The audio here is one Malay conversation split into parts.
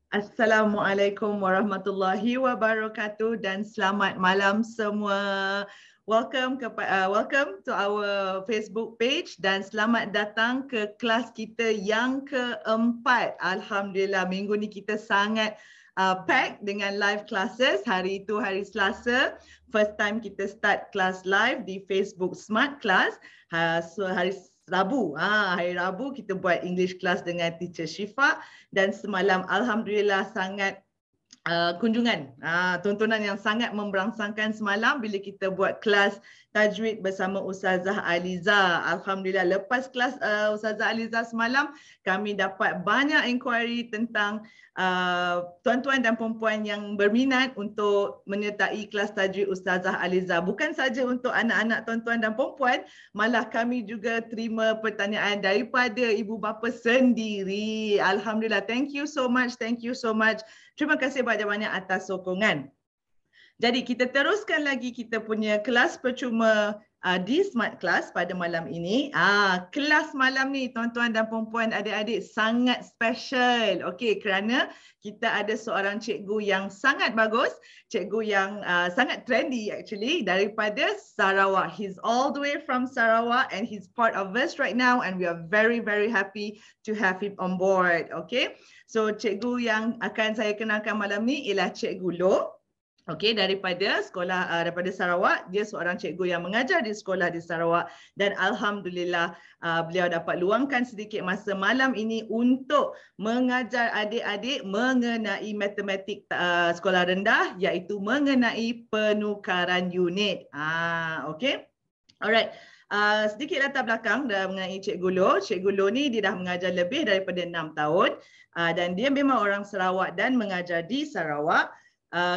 Assalamualaikum warahmatullahi wabarakatuh dan selamat malam semua. Welcome to our Facebook page dan selamat datang ke kelas kita yang keempat. Alhamdulillah, minggu ni kita sangat pack dengan live classes. Hari itu hari Selasa, first time kita start kelas live di Facebook Smart Class. So hari Rabu kita buat English class dengan teacher Syifa dan semalam alhamdulillah sangat kunjungan, tontonan yang sangat memberangsangkan semalam bila kita buat kelas tajwid bersama Ustazah Aliza. Alhamdulillah, lepas kelas Ustazah Aliza semalam, kami dapat banyak inquiry tentang tuan-tuan dan perempuan yang berminat untuk menyertai kelas tajwid Ustazah Aliza. Bukan saja untuk anak-anak tuan-tuan dan perempuan, malah kami juga terima pertanyaan daripada ibu bapa sendiri. Alhamdulillah, thank you so much. Terima kasih banyak-banyak atas sokongan. Jadi kita teruskan lagi kita punya kelas percuma di Smart Class pada malam ini. Kelas malam ni tuan-tuan dan perempuan, adik-adik sangat special. Okey, kerana kita ada seorang cikgu yang sangat bagus, cikgu yang sangat trendy actually daripada Sarawak. He's all the way from Sarawak and he's part of us right now and we are very very happy to have him on board. Okay, so cikgu yang akan saya kenalkan malam ni ialah Cikgu Loh. Okey, daripada sekolah daripada Sarawak. Dia seorang cikgu yang mengajar di sekolah di Sarawak dan alhamdulillah beliau dapat luangkan sedikit masa malam ini untuk mengajar adik-adik mengenai matematik sekolah rendah, iaitu mengenai penukaran unit. Okey. Alright. Sedikit latar belakang mengenai Cikgu Loh. Cikgu Loh ni dia dah mengajar lebih daripada 6 tahun dan dia memang orang Sarawak dan mengajar di Sarawak.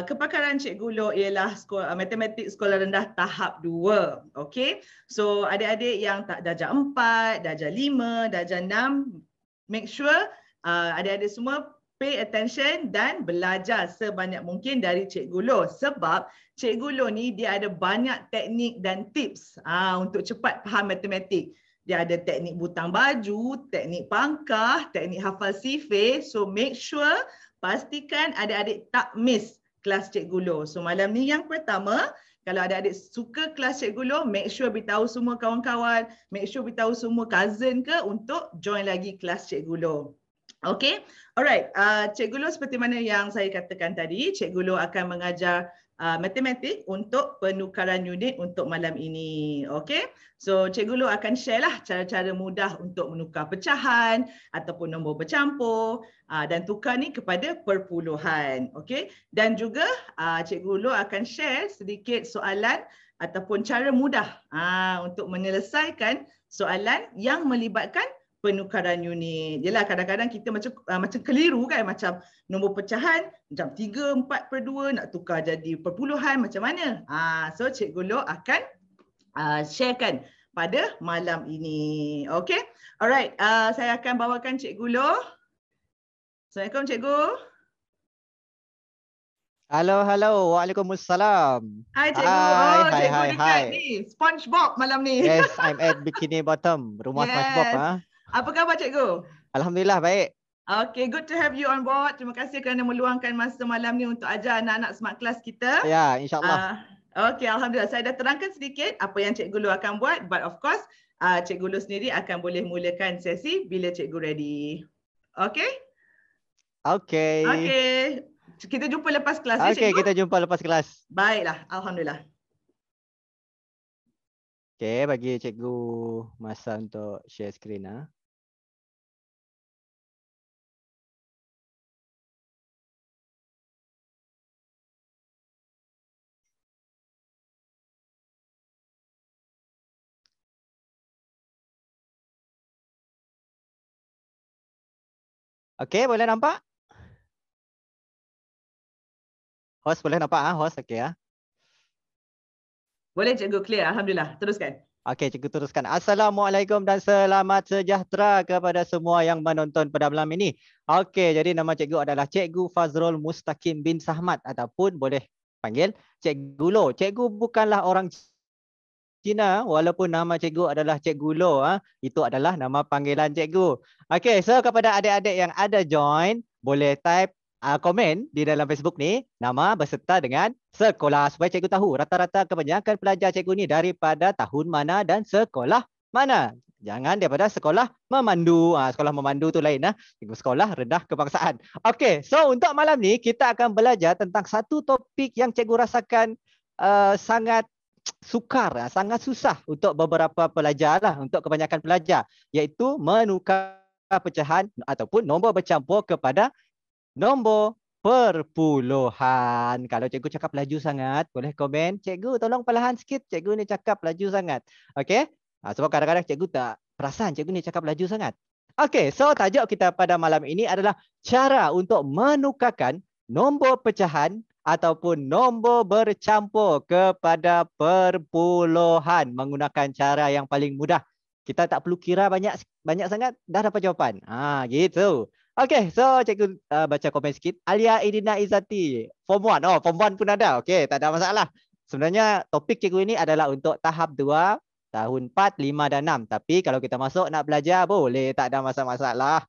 Kepakaran Cikgu Loh ialah matematik sekolah rendah tahap 2. Okey. So adik-adik yang tak darjah 4, darjah 5, darjah 6, make sure adik-adik semua pay attention dan belajar sebanyak mungkin dari Cikgu Loh, sebab Cikgu Loh ni dia ada banyak teknik dan tips untuk cepat faham matematik. Dia ada teknik butang baju, teknik pangkah, teknik hafal sifir. So make sure, pastikan adik-adik tak miss kelas Cikgu Loh. So malam ni yang pertama, kalau adik-adik suka kelas Cikgu Loh, make sure beritahu semua kawan-kawan, make sure beritahu semua cousin ke untuk join lagi kelas Cikgu Loh. Okay, alright. Cikgu Loh seperti mana yang saya katakan tadi, Cikgu Loh akan mengajar matematik untuk penukaran unit untuk malam ini. Okay, so Cikgu Loh akan share lah cara-cara mudah untuk menukar pecahan ataupun nombor bercampur dan tukar ni kepada perpuluhan. Okay, dan juga Cikgu Loh akan share sedikit soalan ataupun cara mudah untuk menyelesaikan soalan yang melibatkan penukaran unit. Yelah, kadang-kadang kita macam keliru kan, macam nombor pecahan macam 3/4/2 nak tukar jadi perpuluhan macam mana. So Cikgu Loh akan sharekan pada malam ini. Okay, alright. Saya akan bawakan Cikgu Loh. Assalamualaikum Cikgu. Halo, Waalaikumsalam. Hai Cikgu. Cikgu dekat ni SpongeBob malam ni. Yes, I'm at Bikini Bottom, rumah SpongeBob. Apa khabar Cikgu? Alhamdulillah baik. Okay, good to have you on board. Terima kasih kerana meluangkan masa malam ni untuk ajar anak-anak Smart Class kita. Ya, insyaAllah. Okay, alhamdulillah. Saya dah terangkan sedikit apa yang Cikgu Loh akan buat. But of course, Cikgu Loh sendiri akan boleh mulakan sesi bila Cikgu ready. Okay? Okay. Okay. Kita jumpa lepas kelas ya, Cikgu? Okay, kita jumpa lepas kelas. Baiklah, alhamdulillah. Okay, bagi Cikgu masa untuk share screen. Okay, boleh nampak? Host boleh nampak? Host, okay. Boleh Cikgu, clear. Alhamdulillah. Teruskan. Okay, Cikgu teruskan. Assalamualaikum dan selamat sejahtera kepada semua yang menonton pada malam ini. Okay, jadi nama Cikgu adalah Cikgu Fazrul Mustaqim bin Sahmat ataupun boleh panggil Cikgu Loh. Cikgu bukanlah orang Cina, walaupun nama Cikgu adalah Cikgu Loh. Itu adalah nama panggilan Cikgu. Okay, so kepada adik-adik yang ada join, boleh type komen di dalam Facebook ni nama beserta dengan sekolah supaya cikgu tahu rata-rata kebanyakan pelajar cikgu ni daripada tahun mana dan sekolah mana. Jangan daripada sekolah memandu. Sekolah memandu tu lain. Cikgu sekolah rendah kebangsaan. Okey, so untuk malam ni kita akan belajar tentang satu topik yang cikgu rasakan sangat sukar, sangat susah untuk beberapa pelajar lah, untuk kebanyakan pelajar, iaitu menukar pecahan ataupun nombor bercampur kepada nombor perpuluhan. Kalau cikgu cakap laju sangat, boleh komen, cikgu tolong perlahan sikit, cikgu ni cakap laju sangat. Okey? Sebab kadang-kadang cikgu tak perasan cikgu ni cakap laju sangat. Okey, so tajuk kita pada malam ini adalah cara untuk menukarkan nombor pecahan ataupun nombor bercampur kepada perpuluhan menggunakan cara yang paling mudah. Kita tak perlu kira banyak sangat, dah dapat jawapan. Gitu. Okey, so cikgu baca komen sikit. Alia Idina Izati, Form 1. Oh, Form 1 pun ada. Okey, tak ada masalah. Sebenarnya topik cikgu ini adalah untuk tahap 2, tahun 4, 5 dan 6. Tapi kalau kita masuk nak belajar, boleh. Tak ada masalah.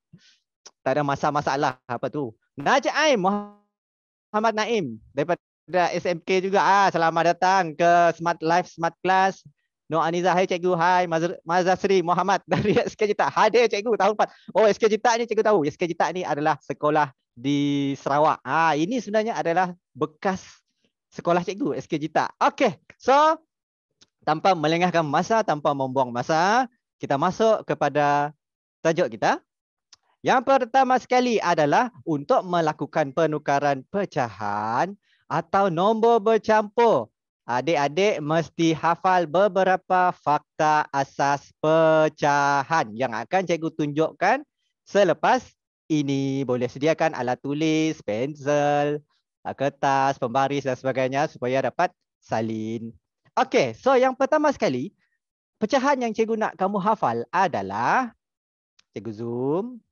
Tak ada masalah. Apa tu? Najaim Muhammad Naim daripada SMK juga. Selamat datang ke Smart Life, Smart Class. Nur Aniza, hai cikgu, hai Mazasri Muhammad dari SK Jita. Hadir cikgu tahun 4. Oh, SK Jita ni cikgu tahu. SK Jita ni adalah sekolah di Sarawak. Ini sebenarnya adalah bekas sekolah cikgu, SK Jita. Okey, so tanpa melengahkan masa, tanpa membuang masa, kita masuk kepada tajuk kita. Yang pertama sekali adalah untuk melakukan penukaran pecahan atau nombor bercampur. Adik-adik mesti hafal beberapa fakta asas pecahan yang akan cikgu tunjukkan selepas ini. Boleh sediakan alat tulis, pensel, kertas, pembaris dan sebagainya supaya dapat salin. Okey, so yang pertama sekali, pecahan yang cikgu nak kamu hafal adalah, cikgu zoom.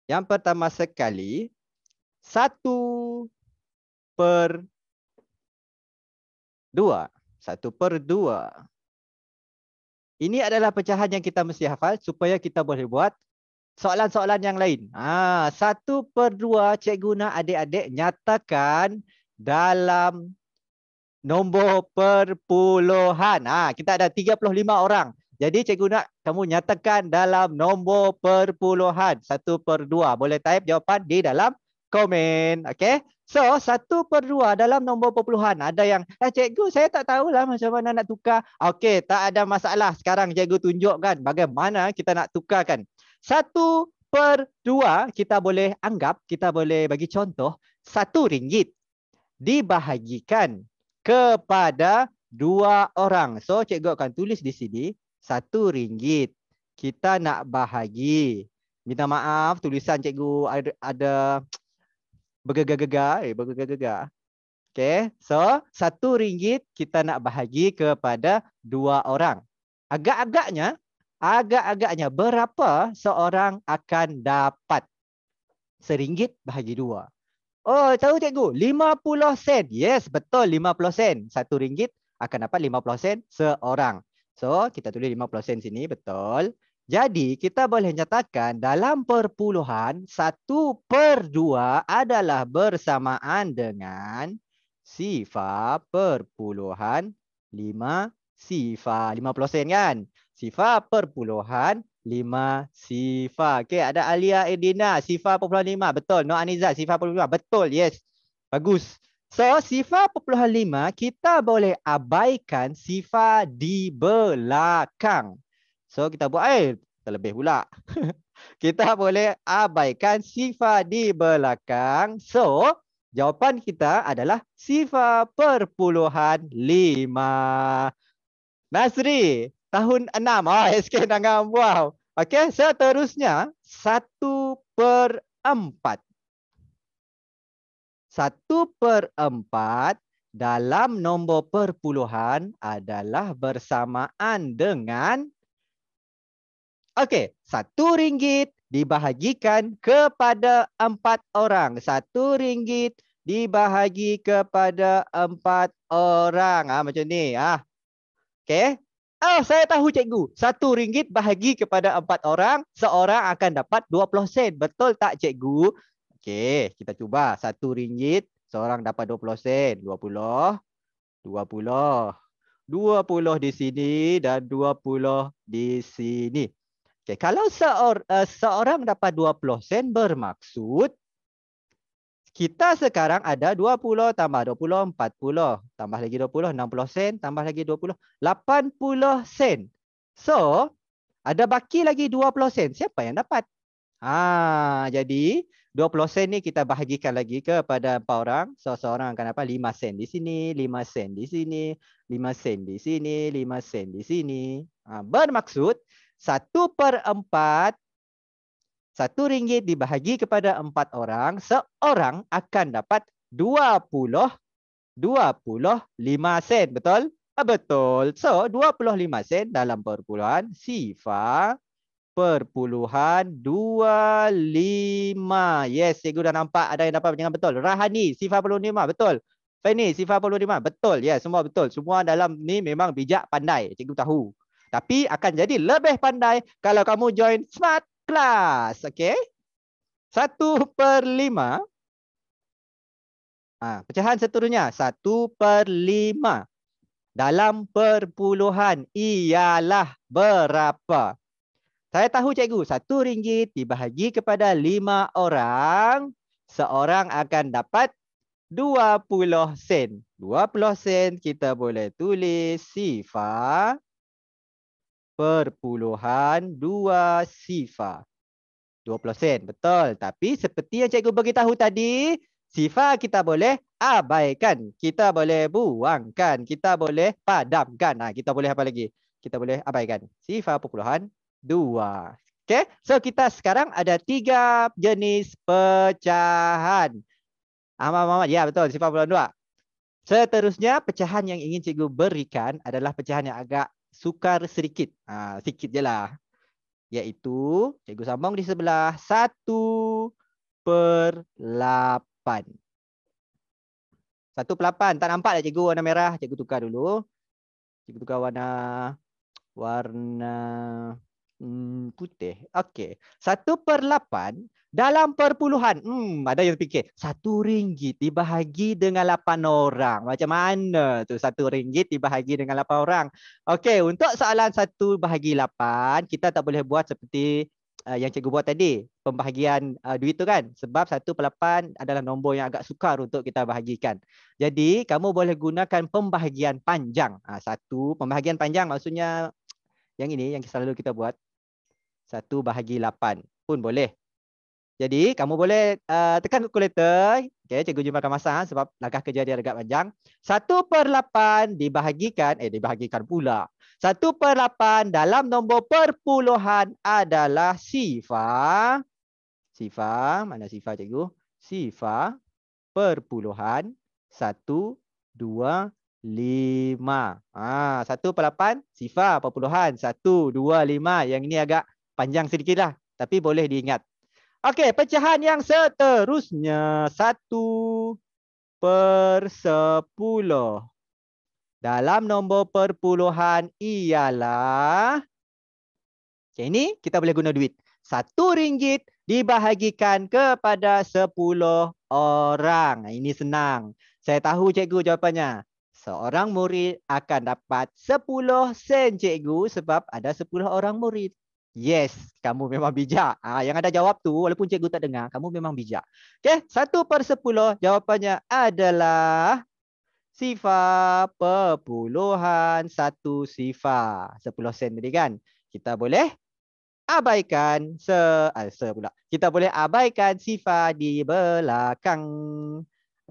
Yang pertama sekali, 1/2. 1/2. Ini adalah pecahan yang kita mesti hafal supaya kita boleh buat soalan-soalan yang lain. 1/2 cikgu nak adik-adik nyatakan dalam nombor perpuluhan. Kita ada 35 orang. Jadi cikgu nak kamu nyatakan dalam nombor perpuluhan 1/2. Boleh type jawapan di dalam komen. Okey. So 1/2 dalam nombor perpuluhan. Ada yang cikgu saya tak tahulah macam mana nak tukar. Okey, tak ada masalah. Sekarang cikgu tunjukkan bagaimana kita nak tukarkan. 1/2 kita boleh anggap, kita boleh bagi contoh RM1 dibahagikan kepada 2 orang. So cikgu akan tulis di sini RM1. Kita nak bahagi. Minta maaf tulisan cikgu ada bergegar-gegar. Okey, so RM1 kita nak bahagi kepada 2 orang. Agak-agaknya berapa seorang akan dapat? RM1 bahagi 2. Oh, tahu cikgu, 50 sen. Yes, betul 50 sen. RM1 akan dapat 50 sen seorang. So, kita tulis 50 sen sini, betul. Jadi, kita boleh nyatakan dalam perpuluhan 1/2 adalah bersamaan dengan sifar perpuluhan 5 sifar. 50 sen kan? Sifar perpuluhan 5 sifar. Okey, ada Alia Edina, sifar perpuluhan 5. Betul. Nur Aniza, sifar perpuluhan 5. Betul, yes. Bagus. So, sifar perpuluhan 5, kita boleh abaikan sifar di belakang. So, kita buat, terlebih pula. Kita boleh abaikan sifar di belakang. So, jawapan kita adalah sifar perpuluhan 5. Nasri, tahun 6. SK Nanggam. Wow. Okey, seterusnya 1/4. 1/4 dalam nombor perpuluhan adalah bersamaan dengan RM1 dibahagikan kepada 4 orang. RM1 dibahagi kepada 4 orang. Macam ni. Okey. Saya tahu cikgu. RM1 bahagi kepada 4 orang. Seorang akan dapat 20 sen. Betul tak cikgu? Okey, kita cuba. RM1, seorang dapat 20 sen. 20, 20. 20 di sini dan 20 di sini. Okey, kalau seorang dapat 20 sen bermaksud kita sekarang ada 20 tambah 20, 40. Tambah lagi 20, 60 sen. Tambah lagi 20, 80 sen. So, ada baki lagi 20 sen. Siapa yang dapat? Jadi 20 sen ni kita bahagikan lagi kepada 4 orang. So, seorang akan dapat 5 sen di sini, 5 sen di sini, 5 sen di sini, 5 sen di sini. Bermaksud 1/4 RM1 dibahagi kepada 4 orang, seorang akan dapat 25 sen. Betul? Betul. So, 25 sen dalam perpuluhan Sifa perpuluhan 25. Yes, cikgu dah nampak ada yang dapat dengan betul. Rahani, Sifa 45. Betul. Fanny, Sifa 45. Betul. Yes, semua betul. Semua dalam ni memang bijak, pandai. Cikgu tahu. Tapi akan jadi lebih pandai kalau kamu join Smart Class. Okay? 1/5. Pecahan seterusnya. 1/5. Dalam perpuluhan ialah berapa? Saya tahu cikgu, RM1 dibahagi kepada 5 orang, seorang akan dapat 20 sen. 20 sen kita boleh tulis Sifa perpuluhan 2 Sifa. 20 sen, betul. Tapi seperti yang cikgu beritahu tadi, Sifa kita boleh abaikan. Kita boleh buangkan. Kita boleh padamkan. Kita boleh apa lagi? Kita boleh abaikan. Sifa perpuluhan 2. Okay, so kita sekarang ada 3 jenis pecahan. Ahmad, ya betul, Sifa perpuluhan 2. Seterusnya, pecahan yang ingin cikgu berikan adalah pecahan yang agak sukar sedikit. Sikit je lah. Iaitu, cikgu sambung di sebelah 1/8. 1/8, tak nampak tak cikgu warna merah? Cikgu tukar dulu. Cikgu tukar warna putih. Okey. 1/8 dalam perpuluhan. Ada yang fikir RM1 dibahagi dengan 8 orang. Macam mana tu RM1 dibahagi dengan 8 orang? Okey, untuk soalan 1/8 kita tak boleh buat seperti yang cikgu buat tadi, pembahagian duit tu kan. Sebab 1/8 adalah nombor yang agak sukar untuk kita bahagikan. Jadi, kamu boleh gunakan pembahagian panjang. Pembahagian panjang maksudnya yang ini yang selalu kita buat. 1/8 pun boleh. Jadi, kamu boleh tekan kalkulator. Okay, cikgu jumpa masa sebab langkah kerja dia agak panjang. 1/8 dibahagikan pula. 1/8 dalam nombor perpuluhan adalah Sifa. Mana Sifa cikgu? Sifa perpuluhan 1, 2, 5. 1/8 Sifa perpuluhan 1, 2, 5. Yang ini agak panjang sedikit lah. Tapi boleh diingat. Okey, pecahan yang seterusnya. 1/10. Dalam nombor perpuluhan ialah. Ini kita boleh guna duit. RM1 dibahagikan kepada 10 orang. Ini senang. Saya tahu cikgu jawapannya. Seorang murid akan dapat 10 sen cikgu sebab ada 10 orang murid. Yes, kamu memang bijak. Yang ada jawab tu walaupun cikgu tak dengar, kamu memang bijak. Okey, 1/10 jawapannya adalah Sifa perpuluhan 1 Sifa. 10 sen tadi kan. Kita boleh abaikan Kita boleh abaikan Sifa di belakang.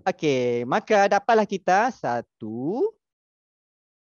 Okey, maka dapatlah kita 1,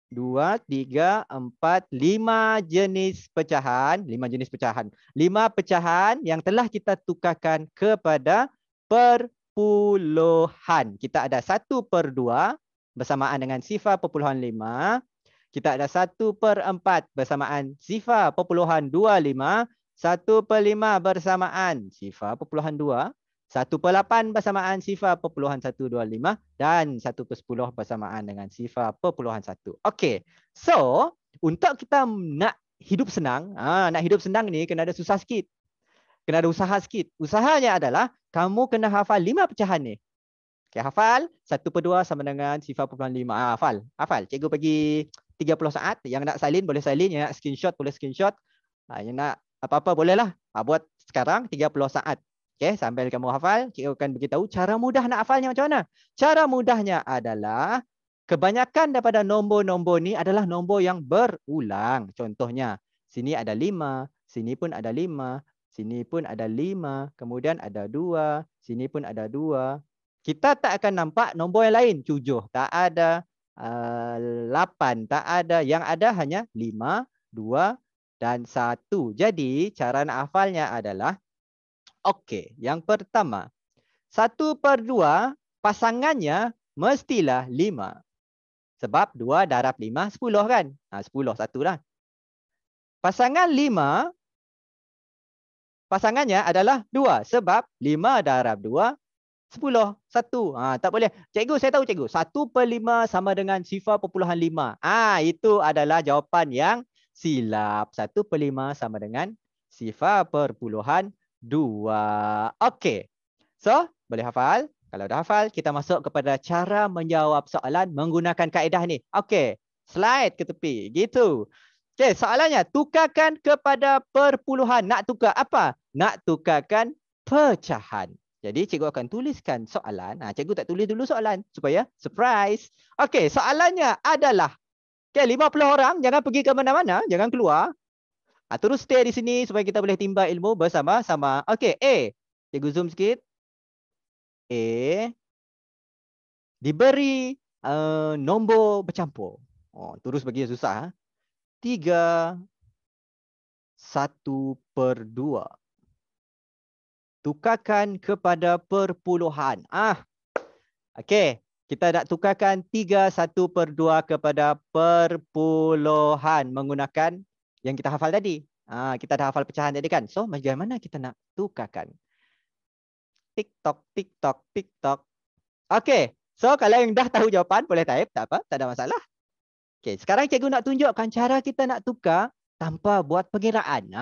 2, 3, 4, 5 jenis pecahan. 5 jenis pecahan. 5 pecahan yang telah kita tukarkan kepada perpuluhan. Kita ada 1/2 bersamaan dengan Sifa perpuluhan 5. Kita ada 1/4 bersamaan Sifa perpuluhan 25. 1/5 bersamaan Sifa perpuluhan 2. 1/8 bersamaan Sifa perpuluhan 125 dan 1/10 bersamaan dengan Sifa perpuluhan 1. Okey. So, untuk kita nak hidup senang, ni kena ada susah sikit. Kena ada usaha sikit. Usahanya adalah kamu kena hafal 5 pecahan ni. Okay, hafal 1/2 sama dengan 0.5. Hafal. Cikgu bagi 30 saat. Yang nak salin boleh salin, yang nak screenshot boleh screenshot. Yang nak apa-apa bolehlah. Buat sekarang 30 saat. Okay, sambil kamu hafal, cikgu akan beritahu cara mudah nak hafalnya macam mana. Cara mudahnya adalah kebanyakan daripada nombor-nombor ni adalah nombor yang berulang. Contohnya, sini ada 5, sini pun ada 5, sini pun ada 5, kemudian ada 2, sini pun ada 2. Kita tak akan nampak nombor yang lain. 7 tak ada, 8 tak ada. Yang ada hanya 5, 2 dan 1. Jadi cara nak hafalnya adalah, okey, yang pertama, 1/2 pasangannya mestilah 5. Sebab 2 darab 5, 10 kan? 10, 1 lah. Pasangan 5, pasangannya adalah 2. Sebab 5 darab 2, 10, 1. Tak boleh. Cikgu, saya tahu cikgu. 1/5 sama dengan 0.5. Itu adalah jawapan yang silap. 1/5 sama dengan 0.2. Okey. So, boleh hafal? Kalau dah hafal, kita masuk kepada cara menjawab soalan menggunakan kaedah ni. Okey. Slide ke tepi. Gitu. Okey, soalannya. Tukarkan kepada perpuluhan. Nak tukar apa? Nak tukarkan pecahan. Jadi cikgu akan tuliskan soalan. Cikgu tak tulis dulu soalan supaya surprise. Okey, soalannya adalah, 50 orang jangan pergi ke mana-mana, jangan keluar. Terus stay di sini supaya kita boleh timba ilmu bersama-sama. Okey, A. Cikgu zoom sikit. A diberi nombor bercampur. Terus bagi yang susah. 3, 1/2. Tukarkan kepada perpuluhan. Okey, kita nak tukarkan 3 1/2 kepada perpuluhan menggunakan yang kita hafal tadi. Kita dah hafal pecahan tadi kan. So, bagaimana kita nak tukarkan? TikTok, TikTok, TikTok. Okey, so kalau yang dah tahu jawapan boleh type, tak apa, tak ada masalah. Okey, sekarang cikgu nak tunjukkan cara kita nak tukar tanpa buat pengiraan.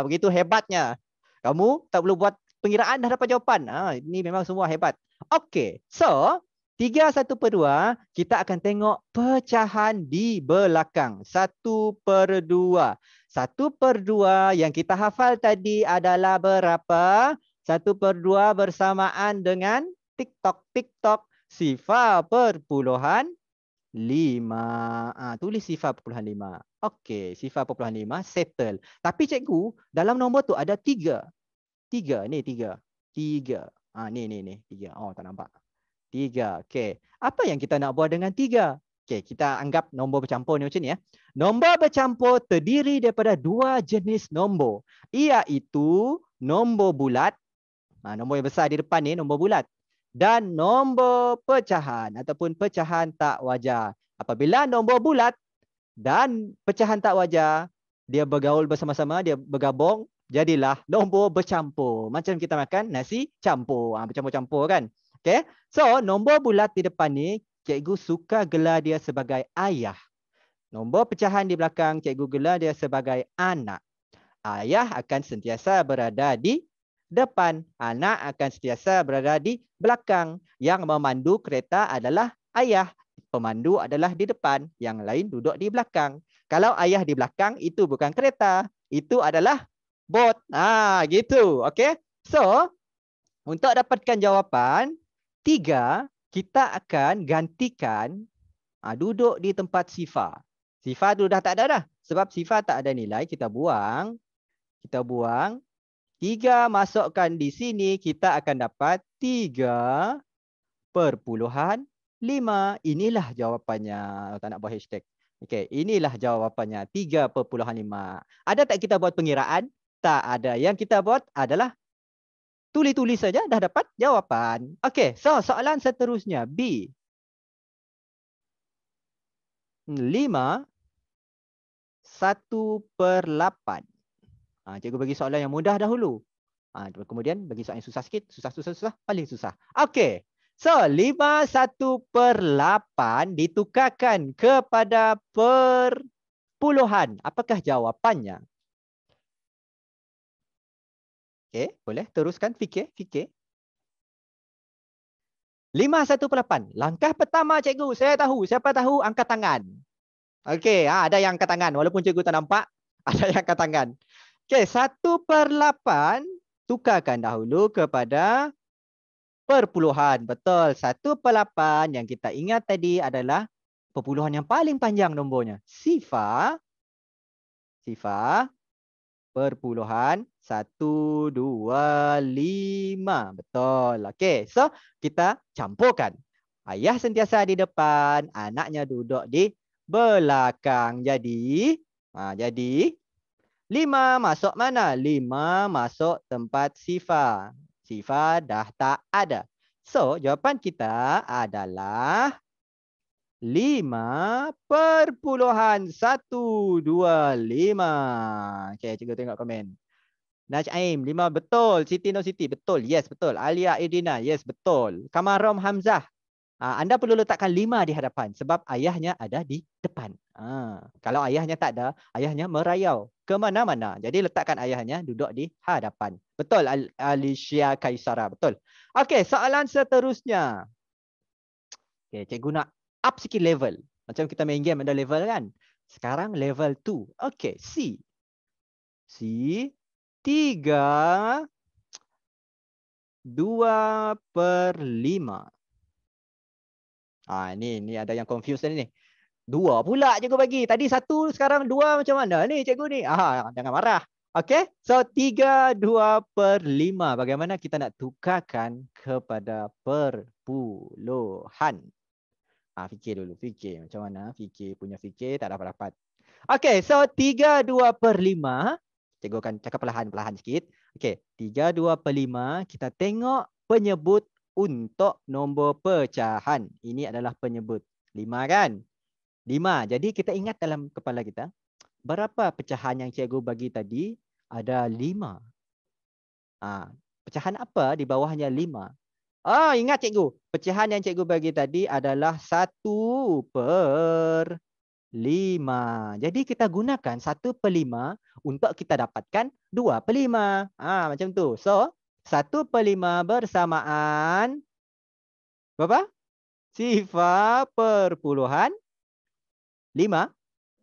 Begitu hebatnya. Kamu tak perlu buat pengiraan dah dapat jawapan. Ini memang semua hebat. Okey. So, 3 1/2 kita akan tengok pecahan di belakang. 1/2. 1/2 yang kita hafal tadi adalah berapa? 1/2 bersamaan dengan TikTok, TikTok 0.5. Tulis 0.5. Okey, 0.5 settle. Tapi cikgu, dalam nombor tu ada 3. 3 ni 3. 3. Ni 3. Tak nampak. 3. Okey. Apa yang kita nak buat dengan 3? Okey, kita anggap nombor bercampur ni macam ni ya. Nombor bercampur terdiri daripada 2 jenis nombor, iaitu nombor bulat. Nombor yang besar di depan ni nombor bulat, dan nombor pecahan ataupun pecahan tak wajar. Apabila nombor bulat dan pecahan tak wajar dia bergaul bersama-sama, dia bergabung, jadilah nombor bercampur. Macam kita makan nasi campur. Bercampur-campur kan. Okay. So, nombor bulat di depan ni, cikgu suka gelar dia sebagai ayah. Nombor pecahan di belakang, cikgu gelar dia sebagai anak. Ayah akan sentiasa berada di depan. Anak akan sentiasa berada di belakang. Yang memandu kereta adalah ayah. Pemandu adalah di depan. Yang lain duduk di belakang. Kalau ayah di belakang, itu bukan kereta. Itu adalah bot. Gitu. Okay. So, untuk dapatkan jawapan, 3, kita akan gantikan duduk di tempat sifar. Sifar tu dah tak ada dah. Sebab sifar tak ada nilai, kita buang. Kita buang. 3 masukkan di sini, kita akan dapat 3/5. Inilah jawapannya. Tak nak buat hashtag. Okey, inilah jawapannya. 3/5. Ada tak kita buat pengiraan? Tak ada. Yang kita buat adalah tulis-tulis saja dah dapat jawapan. Okey, so soalan seterusnya B. 5 1/8. Cikgu bagi soalan yang mudah dahulu. Kemudian bagi soalan yang susah sikit. Susah. Paling susah. Okey. So, 5 1/8 ditukarkan kepada perpuluhan. Apakah jawapannya? Okey, boleh teruskan fikir. 5/8. Langkah pertama cikgu, saya tahu. Siapa tahu angkat tangan. Okey, ada yang angkat tangan. Walaupun cikgu tak nampak, ada yang angkat tangan. Okey, 1/8 tukarkan dahulu kepada perpuluhan. Betul, 1/8 yang kita ingat tadi adalah perpuluhan yang paling panjang nombornya. Sifar perpuluhan 125. Betul. Okey, so kita campurkan. Ayah sentiasa di depan, anaknya duduk di belakang. Jadi 5 masuk mana? 5 masuk tempat Sifar. Sifar dah tak ada. So, jawapan kita adalah 5/125. Okey, cikgu tengok komen. Naj'aim, 5 betul. Siti No Siti, betul. Yes, betul. Alia Idina, yes, betul. Kamarom Hamzah. Anda perlu letakkan 5 di hadapan sebab ayahnya ada di depan. Kalau ayahnya tak ada, ayahnya merayau ke mana-mana. Jadi letakkan ayahnya duduk di hadapan. Betul, Alicia Kaisara, betul. Okey, soalan seterusnya. Okey, cikgu nak up sikit level. Macam kita main game ada level kan? Sekarang level 2. Okey, C 3/2/5. Ini ada yang confused ni. 2 pula cikgu bagi. Tadi 1, sekarang 2 macam mana ni cikgu ni? Jangan marah. Okey, so 3/2/5. Bagaimana kita nak tukarkan kepada perpuluhan? Fikir dulu, fikir. Macam mana? Fikir, tak dapat. Okey, so 3/2/5. Cikgu akan cakap perlahan-perlahan sikit. Okey, 3/2/5. Kita tengok penyebut untuk nombor pecahan. Ini adalah penyebut. 5 kan? 5. Jadi kita ingat dalam kepala kita, berapa pecahan yang cikgu bagi tadi? Ada 5. Pecahan apa di bawahnya 5? Ingat cikgu. Pecahan yang cikgu bagi tadi adalah 1/5. Jadi kita gunakan 1/5 untuk kita dapatkan 2/5. Macam tu. So, 1/5 bersamaan berapa? Sifar perpuluhan 5.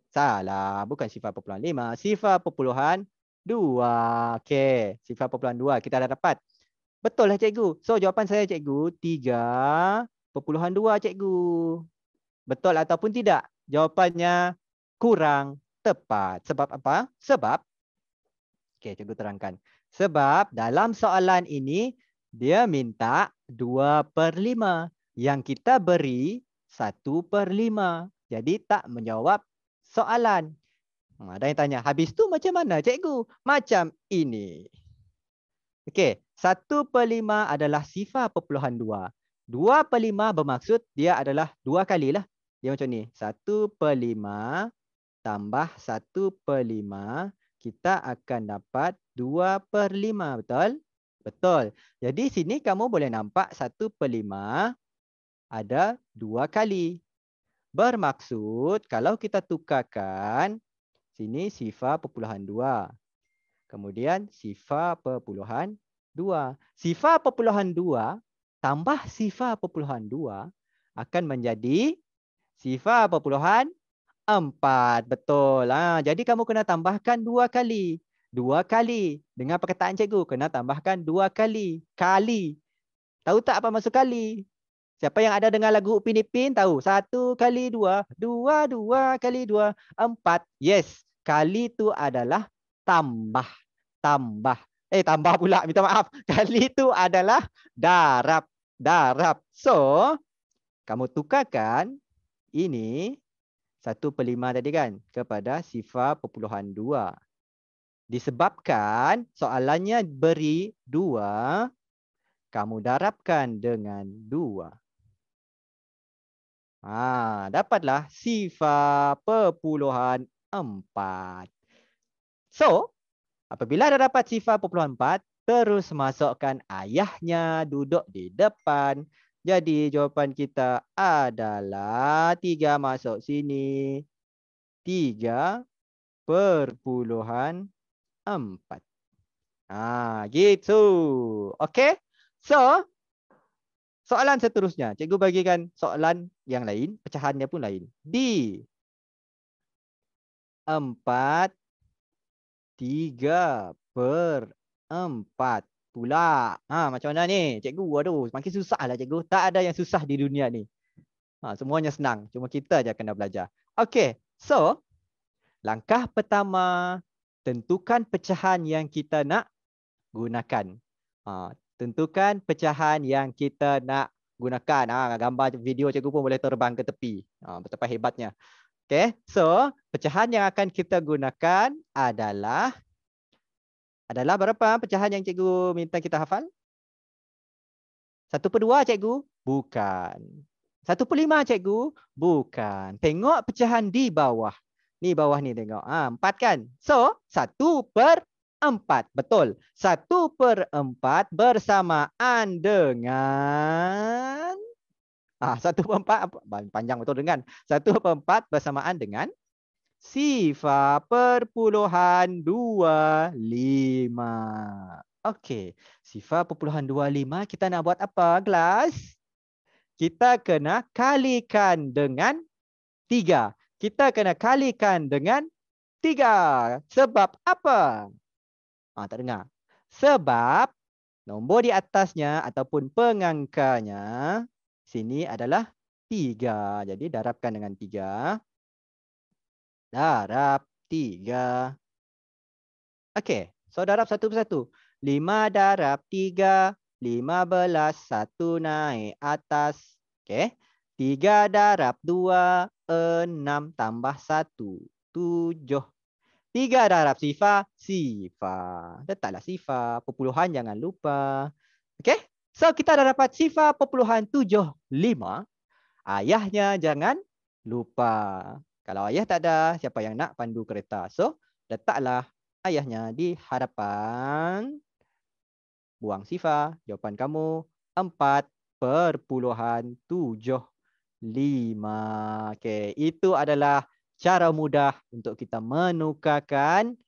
Salah, bukan sifar perpuluhan 5. Sifar perpuluhan 2. Okey, sifar perpuluhan 2 kita dah dapat. Betul lah cikgu. So, jawapan saya cikgu 3/2 cikgu. Betul ataupun tidak? Jawapannya kurang tepat. Sebab apa? Sebab, okey, cikgu terangkan. Sebab dalam soalan ini, dia minta 2/5. Yang kita beri 1/5. Jadi tak menjawab soalan. Ada yang tanya, habis tu macam mana cikgu? Macam ini. Okey, 1/5 adalah sifar perpuluhan 2. 2/5 bermaksud dia adalah 2 kali lah. Dia macam ni. 1/5 tambah 1/5. Kita akan dapat 2/5. Betul? Betul. Jadi sini kamu boleh nampak 1/5 ada 2 kali. Bermaksud kalau kita tukarkan, sini sifar perpuluhan 2. Kemudian sifar perpuluhan 2. Sifar perpuluhan 2 tambah sifar perpuluhan 2 akan menjadi sifar perpuluhan 4. Betul. Jadi kamu kena tambahkan 2 kali. 2 kali. Dengan perkataan cikgu, kena tambahkan 2 kali. Kali. Tahu tak apa maksud kali? Siapa yang ada dengar lagu Upin Ipin tahu. 1 kali 2. 2, 2 kali 2. 4. Yes. Kali itu adalah tambah. Tambah pula, minta maaf. Kali itu adalah darab. Darab. So, kamu tukarkan ini 1/5 tadi kan kepada sifar perpuluhan 2. Disebabkan soalannya beri 2, kamu darabkan dengan 2. Dapatlah sifar perpuluhan 4. So, apabila dah dapat sifar perpuluhan 4, terus masukkan ayahnya duduk di depan. Jadi jawapan kita adalah 3 masuk sini. 3/4. Gitu. Okey. So, Soalan seterusnya, cikgu bagikan soalan yang lain, pecahannya pun lain. Di 4, 3/4 pula. Macam mana ni? Cikgu, aduh, makin susah lah cikgu. Tak ada yang susah di dunia ni. Semuanya senang. Cuma kita aja kena belajar. Okey, so langkah pertama, tentukan pecahan yang kita nak gunakan. Tentukan pecahan yang kita nak gunakan. Gambar video cikgu pun boleh terbang ke tepi. Betapa hebatnya. Okay, so pecahan yang akan kita gunakan adalah berapa pecahan yang cikgu minta kita hafal? 1/2 cikgu? Bukan. 1/5 cikgu? Bukan. Tengok pecahan di bawah. Ni bawah ni tengok. 4 kan? So 1/4. Betul. 1/4 bersamaan dengan 1/4 panjang betul dengan 1/4 bersamaan dengan sifar perpuluhan 25. Okey, sifar perpuluhan 25 kita nak buat apa kelas? Kita kena kalikan dengan 3. Kita kena kalikan dengan 3. Sebab apa? Tak dengar. Sebab nombor di atasnya ataupun pengangkanya sini adalah 3. Jadi darabkan dengan 3. Darab 3. Okey, so darab satu persatu. 5 darab 3, 15. 1 naik atas. Okey. 3 darab 2, 6 tambah 1, 7. 3 darab sifar. Letaklah sifar. Perpuluhan jangan lupa. Okey. So kita dah dapat sifar perpuluhan 75. Ayahnya jangan lupa. Kalau ayah tak ada, siapa yang nak pandu kereta? So letaklah ayahnya di hadapan. Buang sifar. Jawapan kamu 4/75. Okey, itu adalah cara mudah untuk kita menukarkan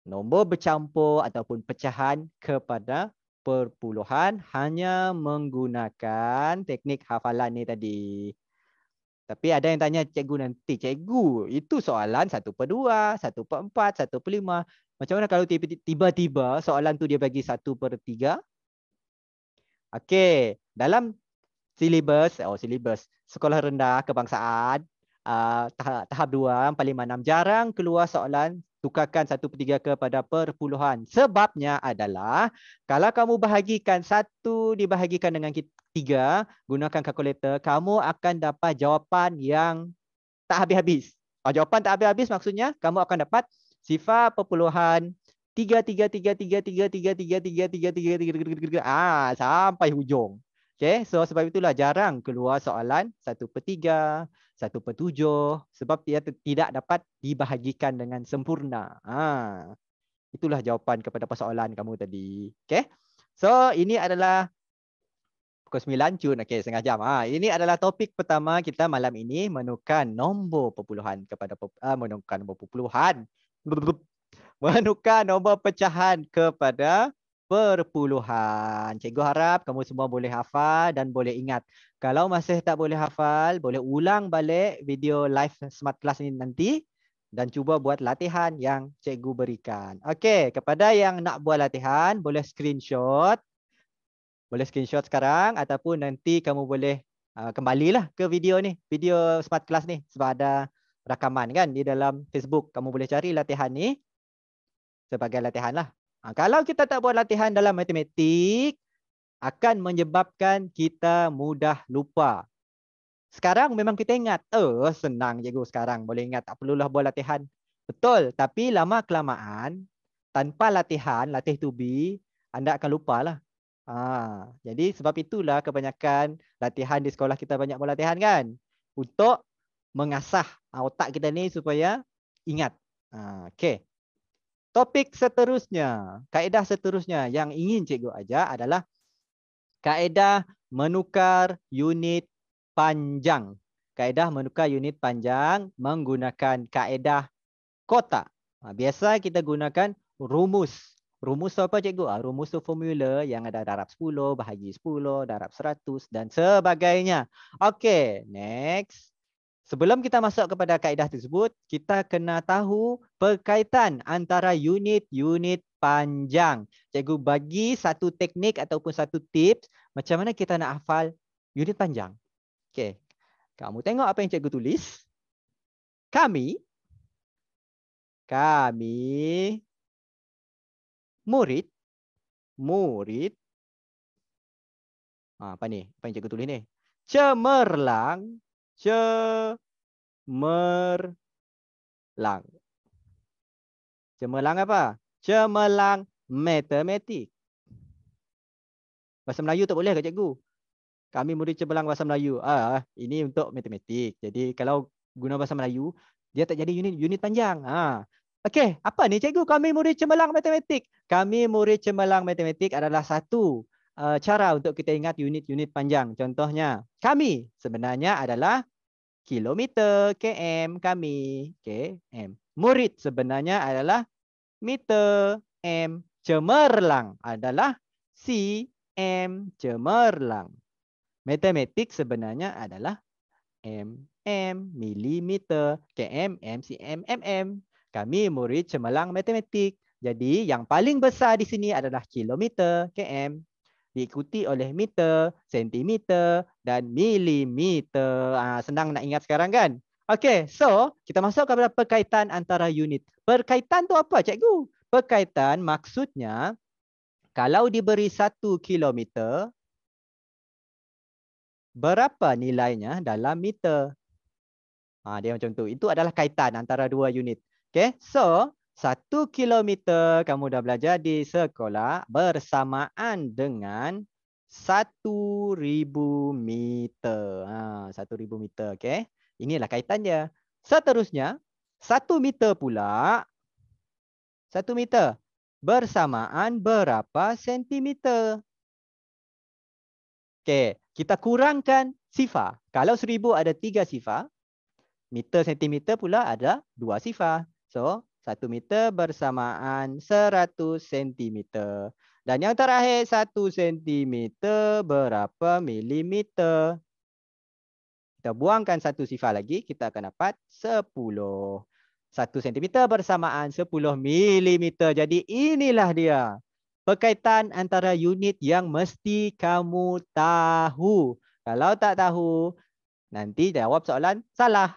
nombor bercampur ataupun pecahan kepada perpuluhan hanya menggunakan teknik hafalan ni tadi. Tapi ada yang tanya cikgu nanti, cikgu itu soalan 1/2, 1/4, 1/5. Macam mana kalau tiba-tiba soalan tu dia bagi 1/3? Okey, dalam silibus sekolah rendah kebangsaan tahap 2 456 jarang keluar soalan tukarkan 1/3 kepada perpuluhan. Sebabnya adalah kalau kamu bahagikan 1 dibahagikan dengan 3 gunakan kalkulator, kamu akan dapat jawapan yang tak habis-habis. Jawapan tak habis-habis maksudnya kamu akan dapat sifar perpuluhan 3 sampai hujung. Okey, so sebab itulah jarang keluar soalan 1/3, 1/7 sebab dia tidak dapat dibahagikan dengan sempurna. Itulah jawapan kepada persoalan kamu tadi. Okey. So ini adalah pukul 9 Jun. Okey, setengah jam. Ini adalah topik pertama kita malam ini, menukar nombor perpuluhan kepada menukar nombor perpuluhan. Menukar nombor pecahan kepada perpuluhan. Cikgu harap kamu semua boleh hafal dan boleh ingat. Kalau masih tak boleh hafal, boleh ulang balik video live Smart Class ini nanti dan cuba buat latihan yang cikgu berikan. Okey, kepada yang nak buat latihan, boleh screenshot. Boleh screenshot sekarang ataupun nanti kamu boleh kembalilah ke video ni, video Smart Class ni sebab ada rakaman kan di dalam Facebook. Kamu boleh cari latihan ni sebagai latihan lah. Kalau kita tak buat latihan dalam matematik, akan menyebabkan kita mudah lupa. Sekarang memang kita ingat. Senang cikgu sekarang boleh ingat. Tak perlulah buat latihan. Betul. Tapi lama-kelamaan, tanpa latihan, latih to be, anda akan lupa lah. Jadi sebab itulah kebanyakan latihan di sekolah kita banyak buat latihan kan. Untuk mengasah otak kita ni supaya ingat. Okey. Topik seterusnya, kaedah seterusnya yang ingin cikgu ajar adalah kaedah menukar unit panjang. Kaedah menukar unit panjang menggunakan kaedah kotak. Biasa kita gunakan rumus Rumus tu apa cikgu? Rumus tu formula yang ada darab 10, bahagi 10, darab 100 dan sebagainya. Okey, next. Sebelum kita masuk kepada kaedah tersebut, kita kena tahu perkaitan antara unit-unit panjang. Cikgu bagi satu teknik ataupun satu tips macam mana kita nak hafal unit panjang. Okey. Kamu tengok apa yang cikgu tulis. Kami murid apa ni? Apa yang cikgu tulis ni? Cemerlang. Cemerlang apa? Cemerlang matematik. Bahasa Melayu tak boleh ke cikgu? Kami murid cemerlang bahasa Melayu. Ini untuk matematik. Jadi kalau guna bahasa Melayu, dia tak jadi unit panjang. Okey, apa ni cikgu? Kami murid cemerlang matematik. Kami murid cemerlang matematik adalah satu cara untuk kita ingat unit-unit panjang. Contohnya, kami sebenarnya adalah kilometer, km, kami, km. Murid sebenarnya adalah meter, m. Cemerlang adalah cm, cemerlang. Matematik sebenarnya adalah milimeter, km, cm, mm. Kami murid cemerlang matematik. Jadi yang paling besar di sini adalah kilometer, km. Diikuti oleh meter, sentimeter dan milimeter. Senang nak ingat sekarang kan? Okey, so kita masuk kepada perkaitan antara unit. Perkaitan tu apa cikgu? Perkaitan maksudnya kalau diberi 1 kilometer, berapa nilainya dalam meter? Dia macam tu. Itu adalah kaitan antara dua unit. Okey, so 1 kilometer kamu dah belajar di sekolah bersamaan dengan 1,000 meter. 1,000 meter. Okey, inilah kaitan dia. Seterusnya, 1 meter pula. 1 meter bersamaan berapa sentimeter? Okey, kita kurangkan sifar. Kalau 1,000 ada 3 sifar, meter sentimeter pula ada 2 sifar. So, 1 meter bersamaan 100 sentimeter. Dan yang terakhir, 1 sentimeter berapa milimeter? Kita buangkan 1 sifar lagi, kita akan dapat 10. 1 sentimeter bersamaan 10 milimeter. Jadi inilah dia perkaitan antara unit yang mesti kamu tahu. Kalau tak tahu, nanti jawab soalan salah.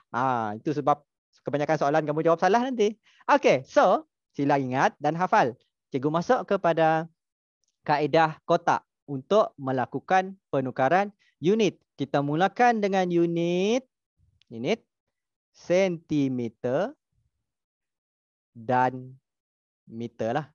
Itu sebab kebanyakan soalan kamu jawab salah nanti. Okey, so sila ingat dan hafal. Cikgu masuk kepada kaedah kotak untuk melakukan penukaran unit. Kita mulakan dengan unit sentimeter dan meter lah.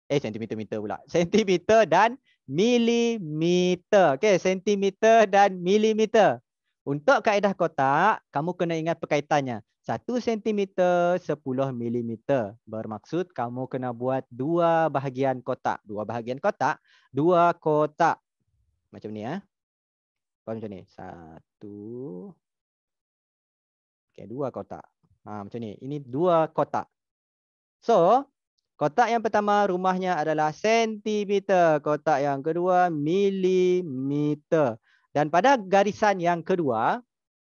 Sentimeter pula. Sentimeter dan milimeter. Okey, sentimeter dan milimeter. Untuk kaedah kotak, kamu kena ingat perkaitannya. 1 sentimeter 10 milimeter. Bermaksud kamu kena buat 2 bahagian kotak. 2 bahagian kotak, 2 kotak. Macam ni Macam ni. 1. Okey, 2 kotak. Macam ni. Ini 2 kotak. So, kotak yang pertama rumahnya adalah sentimeter. Kotak yang kedua milimeter. Dan pada garisan yang kedua,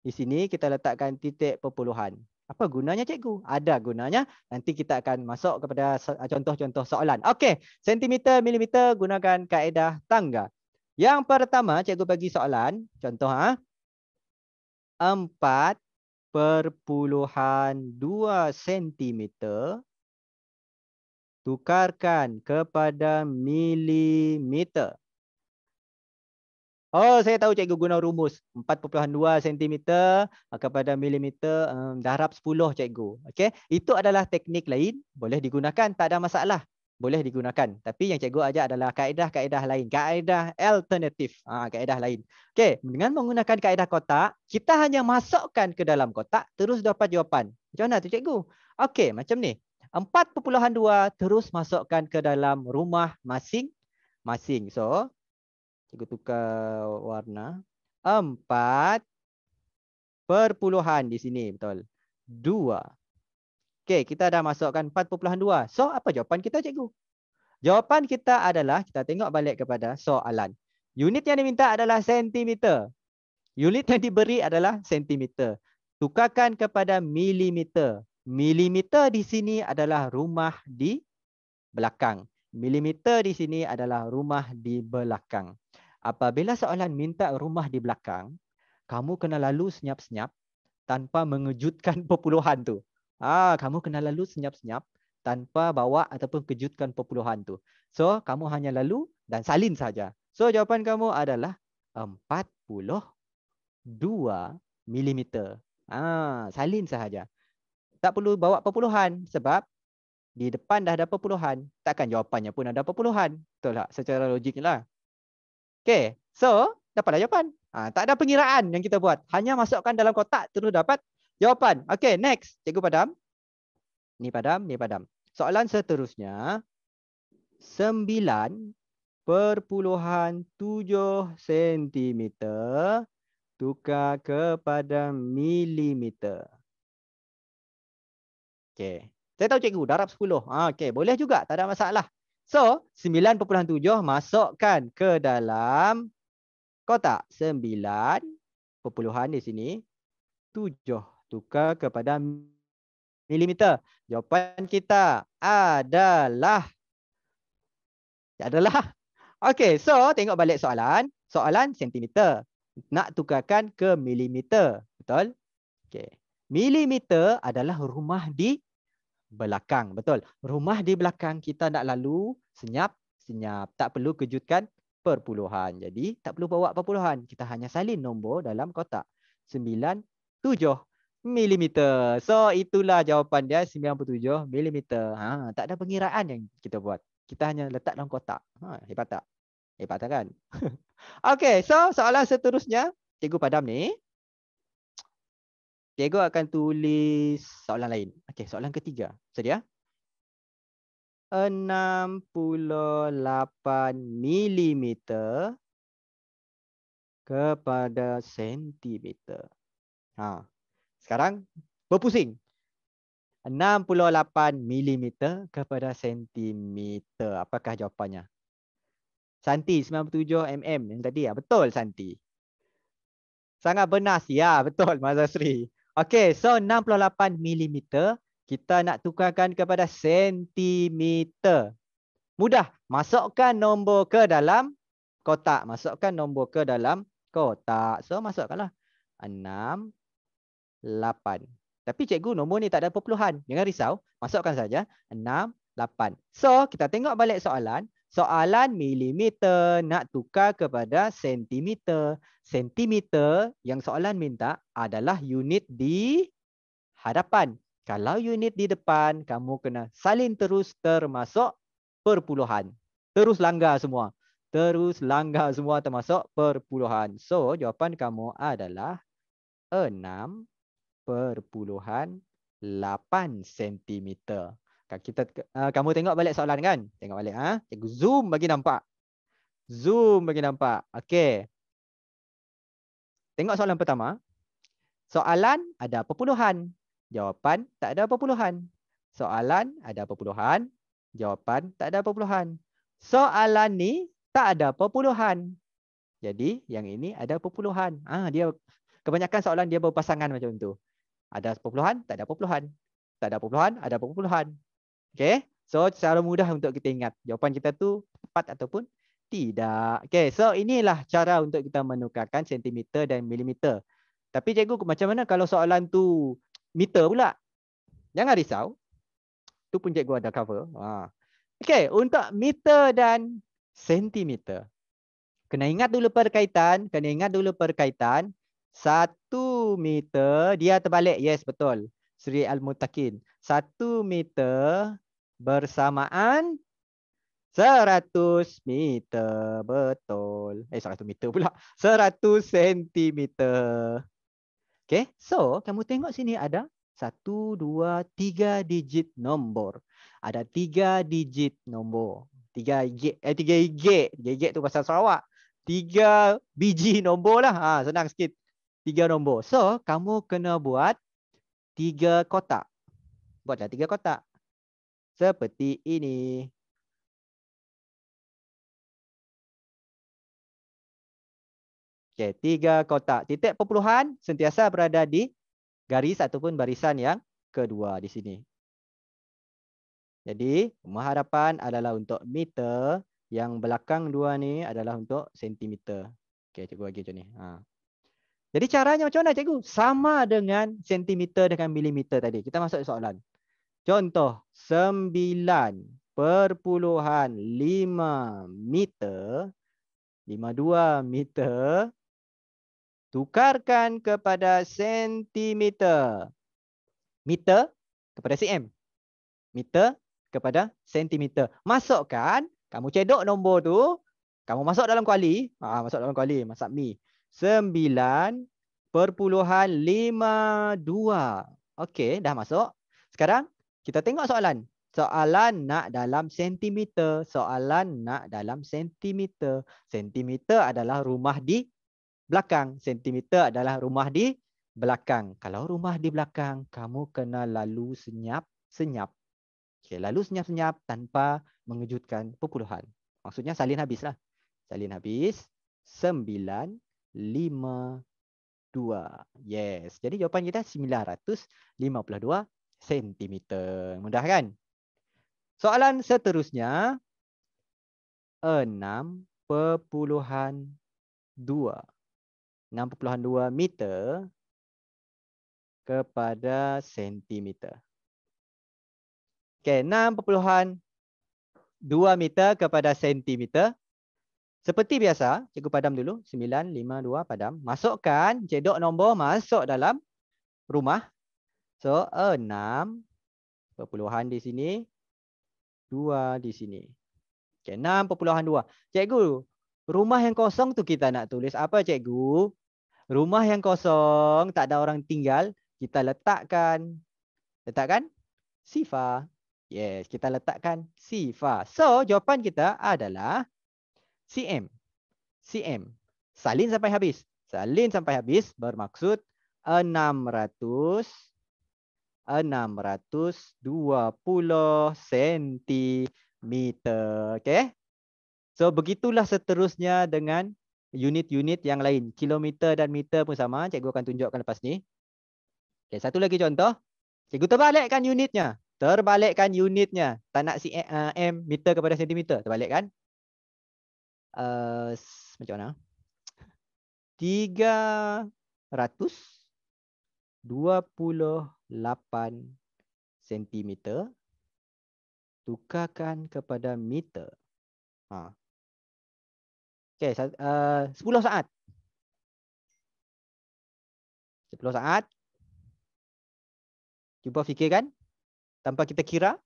di sini kita letakkan titik perpuluhan. Apa gunanya cikgu? Ada gunanya. Nanti kita akan masuk kepada contoh-contoh soalan. Okey, sentimeter, milimeter gunakan kaedah tangga. Yang pertama cikgu bagi soalan. Contoh 4,2 sentimeter tukarkan kepada milimeter. Oh, saya tahu cikgu guna rumus 4,2 cm kepada milimeter darab 10 cikgu. Okey, itu adalah teknik lain, boleh digunakan, tak ada masalah. Boleh digunakan. Tapi yang cikgu ajar adalah kaedah-kaedah lain, kaedah alternatif, kaedah lain. Okey, dengan menggunakan kaedah kotak, kita hanya masukkan ke dalam kotak terus dapat jawapan. Macam mana tu cikgu? Okey, macam ni. 4,2 terus masukkan ke dalam rumah masing-masing. So, cikgu tukar warna. 4 perpuluhan di sini, betul. 2. Okey, kita dah masukkan 4,2. So, apa jawapan kita, cikgu? Jawapan kita adalah, kita tengok balik kepada soalan. Unit yang diminta adalah sentimeter. Unit yang diberi adalah sentimeter. Tukarkan kepada milimeter. Milimeter di sini adalah rumah di belakang. Milimeter di sini adalah rumah di belakang. Apabila soalan minta rumah di belakang, kamu kena lalu senyap-senyap tanpa mengejutkan perpuluhan tu. Kamu kena lalu senyap-senyap tanpa bawa ataupun kejutkan perpuluhan tu. So, kamu hanya lalu dan salin saja. So, jawapan kamu adalah 42 milimeter. Salin sahaja. Tak perlu bawa perpuluhan sebab di depan dah ada perpuluhan. Takkan jawapannya pun ada perpuluhan. Betul tak? Secara logiknya lah. Okay, so dapatlah jawapan. Tak ada pengiraan yang kita buat. Hanya masukkan dalam kotak terus dapat jawapan. Okay, next. Cikgu padam. Ni padam, ni padam. Soalan seterusnya. 9,7 cm tukar kepada milimeter. Okay. Saya tahu cikgu, darab 10. Okay, boleh juga. Tak ada masalah. So, 9,7 masukkan ke dalam kotak. 9 perpuluhan di sini. 7 tukar kepada milimeter. Jawapan kita adalah okey, so tengok balik soalan. Soalan sentimeter. Nak tukarkan ke milimeter. Betul? Okey. Milimeter adalah rumah di belakang. Betul. Rumah di belakang kita nak lalu senyap-senyap. Tak perlu kejutkan perpuluhan. Jadi tak perlu bawa perpuluhan. Kita hanya salin nombor dalam kotak. 97 milimeter. So itulah jawapan dia, 97 milimeter. Tak ada pengiraan yang kita buat. Kita hanya letak dalam kotak. Hebat tak? Hebat tak kan? Okey, so soalan seterusnya, cikgu padam ni. Cikgu akan tulis soalan lain. Okey, soalan ketiga. Sedia? 68 milimeter kepada sentimeter. Sekarang berpusing. 68 milimeter kepada sentimeter. Apakah jawapannya? Santi, 97 mm yang tadi. Betul, Santi. Sangat benar. Ya, betul, Mazasri. Okey, so 68 milimeter kita nak tukarkan kepada sentimeter. Mudah. Masukkan nombor ke dalam kotak. Masukkan nombor ke dalam kotak. So, masukkanlah. 6, 8. Tapi cikgu, nombor ni tak ada perpuluhan. Jangan risau. Masukkan saja. 6, 8. So, kita tengok balik soalan. Soalan milimeter nak tukar kepada sentimeter. Sentimeter yang soalan minta adalah unit di hadapan. Kalau unit di depan, kamu kena salin terus termasuk perpuluhan. Terus langgar semua. Terus langgar semua termasuk perpuluhan. So, jawapan kamu adalah 6,8 cm. Kamu tengok balik soalan kan? Tengok balik. Cikgu zoom bagi nampak. Zoom bagi nampak. Okey. Tengok soalan pertama. Soalan ada perpuluhan. Jawapan tak ada perpuluhan. Soalan ada perpuluhan. Jawapan tak ada perpuluhan. Soalan ni tak ada perpuluhan. Jadi yang ini ada perpuluhan. Dia kebanyakan soalan dia berpasangan macam tu. Ada perpuluhan, tak ada perpuluhan. Tak ada perpuluhan, ada perpuluhan. Okey. So secara mudah untuk kita ingat jawapan kita tu tepat ataupun tidak. Okey, so inilah cara untuk kita menukarkan sentimeter dan milimeter. Tapi cikgu, macam mana kalau soalan tu meter pula? Jangan risau. Tu pun cikgu ada cover. Okey, untuk meter dan sentimeter. Kena ingat dulu perkaitan. 1 meter, dia terbalik. Yes, betul. Sri Al-Mutakin. 1 meter bersamaan 100 meter. Betul. 100 meter pula. 100 sentimeter. Okay, so kamu tengok sini ada 1, 2, 3 digit nombor. Ada 3 digit nombor. 3 gig tu pasal Sarawak. 3 biji nombor lah. Senang sikit. 3 nombor. So, kamu kena buat 3 kotak. Buatlah 3 kotak. Seperti ini. Okey, 3 kotak. Titik perpuluhan sentiasa berada di garis ataupun barisan yang kedua di sini. Jadi, rumah harapan adalah untuk meter, yang belakang dua ni adalah untuk sentimeter. Okey, cikgu bagi macam ni. Jadi caranya macam mana cikgu? Sama dengan sentimeter dengan milimeter tadi. Kita masuk soalan. Contoh 9,5 meter, 52 meter, tukarkan kepada sentimeter. Meter kepada cm. Meter kepada sentimeter. Masukkan, kamu cedok nombor tu, kamu masuk dalam kuali, masuk dalam kuali, masak mi. 9,52. Okey, dah masuk. Sekarang kita tengok soalan. Soalan nak dalam sentimeter. Soalan nak dalam sentimeter. Sentimeter adalah rumah di belakang. Sentimeter adalah rumah di belakang. Kalau rumah di belakang, kamu kena lalu senyap-senyap. Okay, lalu senyap-senyap tanpa mengejutkan perpuluhan. Maksudnya salin habislah. Salin habis 952. Yes. Jadi jawapan kita 952 cm. Mudah kan? Soalan seterusnya 6,2 meter kepada sentimeter. Okey, 6,2 meter kepada sentimeter. Seperti biasa, cikgu padam dulu. 952 padam. Masukkan, cedok nombor masuk dalam rumah. So, 6 perpuluhan di sini. 2 di sini. Okey, 6,2. Cikgu, rumah yang kosong tu kita nak tulis apa cikgu? Rumah yang kosong, tak ada orang tinggal. Kita letakkan. Letakkan sifar. Yes, kita letakkan sifar. So, jawapan kita adalah cm. Cm. Salin sampai habis. Salin sampai habis bermaksud 620 sentimeter. Okey. So, begitulah seterusnya dengan unit-unit yang lain. Kilometer dan meter pun sama. Cikgu akan tunjukkan lepas ni. Okey, satu lagi contoh. Cikgu terbalikkan unitnya. Terbalikkan unitnya. Tak nak cm, meter kepada sentimeter. Terbalikkan. Macam mana? 328 sentimeter. Tukarkan kepada meter. Okey, 10 saat. 10 saat. Cuba fikirkan. Tanpa kita kira.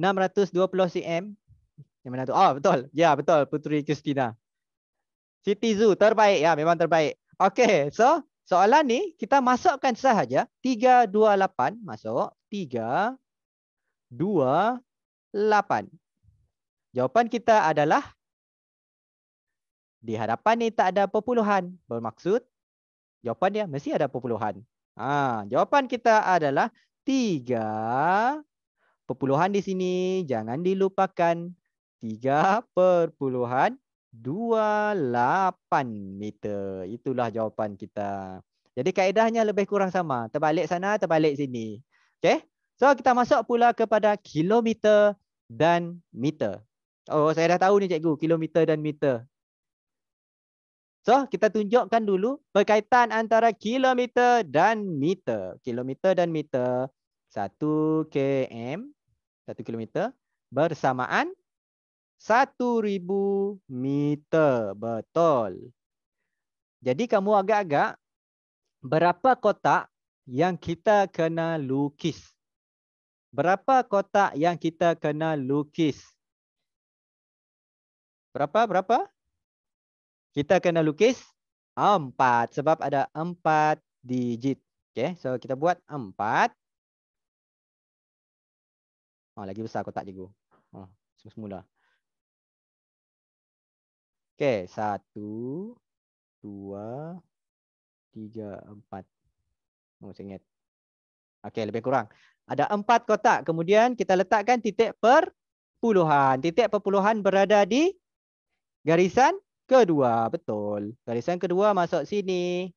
620 cm. Yang mana tu? Oh, betul. Ya, betul. Puteri Christina. Siti Zoo. Terbaik. Ya, memang terbaik. Okey. So, soalan ni kita masukkan sahaja. 328. Masuk. 328. Jawapan kita adalah di hadapan ni tak ada perpuluhan. Bermaksud jawapan dia mesti ada perpuluhan. Jawapan kita adalah 3 perpuluhan di sini. Jangan dilupakan. 3,28 meter. Itulah jawapan kita. Jadi kaedahnya lebih kurang sama. Terbalik sana, terbalik sini. Okey. So kita masuk pula kepada kilometer dan meter. Oh, saya dah tahu ni cikgu, kilometer dan meter. So, kita tunjukkan dulu berkaitan antara kilometer dan meter. Kilometer dan meter 1 km, 1 kilometer bersamaan 1,000 meter. Betul. Jadi kamu agak-agak berapa kotak yang kita kena lukis? Berapa kotak yang kita kena lukis? Berapa? Kita kena lukis 4 sebab ada 4 digit. Okey, so kita buat 4. Lagi besar kotak cikgu. Semula. Okey, 1, 2, 3, 4. Saya ingat. Okey, lebih kurang. Ada 4 kotak. Kemudian kita letakkan titik perpuluhan. Titik perpuluhan berada di garisan kedua. Betul. Garisan kedua masuk sini.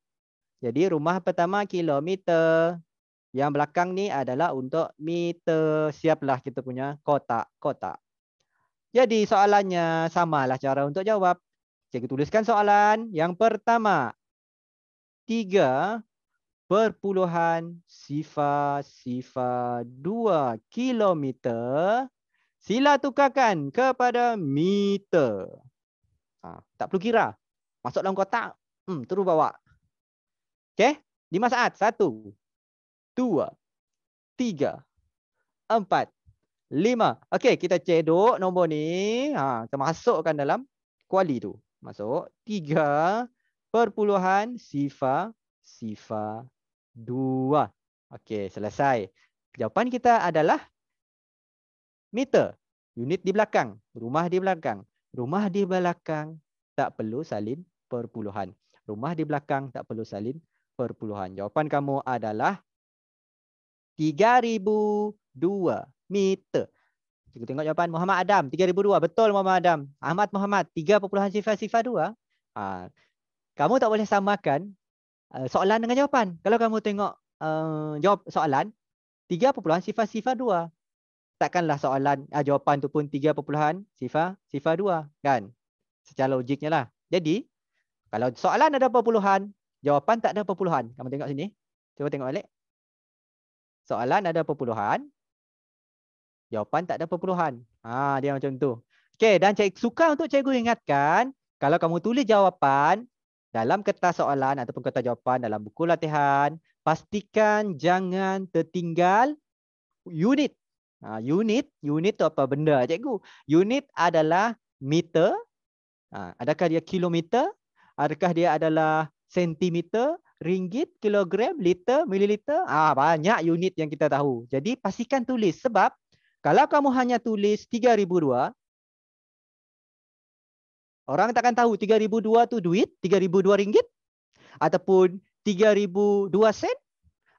Jadi rumah pertama kilometer. Yang belakang ni adalah untuk meter. Siaplah kita punya kotak. Jadi soalannya samalah cara untuk jawab. Cikgu tuliskan soalan. Yang pertama. 3,002 kilometer. Sila tukarkan kepada meter. Tak perlu kira. Masuk dalam kotak. Terus bawa. Okey. 5 saat. 1, 2, 3, 4, 5. Okey, kita cedok nombor ni. Kita masukkan dalam kuali tu. Masuk. 3,002. Okey, selesai. Jawapan kita adalah meter. Unit di belakang. Rumah di belakang. Rumah di belakang tak perlu salin perpuluhan. Rumah di belakang tak perlu salin perpuluhan. Jawapan kamu adalah 3,002 meter. Cikgu tengok jawapan Muhammad Adam. 3,002. Betul Muhammad Adam. Ahmad Muhammad. 3,002. Kamu tak boleh samakan soalan dengan jawapan. Kalau kamu tengok jawab soalan 3,002. Takkanlah soalan jawapan tu pun 3,002 kan? Secara logiknya lah. Jadi kalau soalan ada perpuluhan, jawapan tak ada perpuluhan. Kamu tengok sini. Cuba tengok balik. Soalan ada perpuluhan, jawapan tak ada perpuluhan. Dia macam tu. Okey, dan suka untuk cikgu ingatkan, kalau kamu tulis jawapan dalam kertas soalan ataupun kertas jawapan dalam buku latihan, pastikan jangan tertinggal unit. Unit tu apa benda cikgu? Unit adalah meter. Adakah dia kilometer? Adakah dia adalah sentimeter, ringgit, kilogram, liter, mililiter? Banyak unit yang kita tahu. Jadi pastikan tulis. Sebab kalau kamu hanya tulis 3,002, orang takkan tahu 3,002 tu duit, 3,002 ringgit, ataupun 3,002 sen,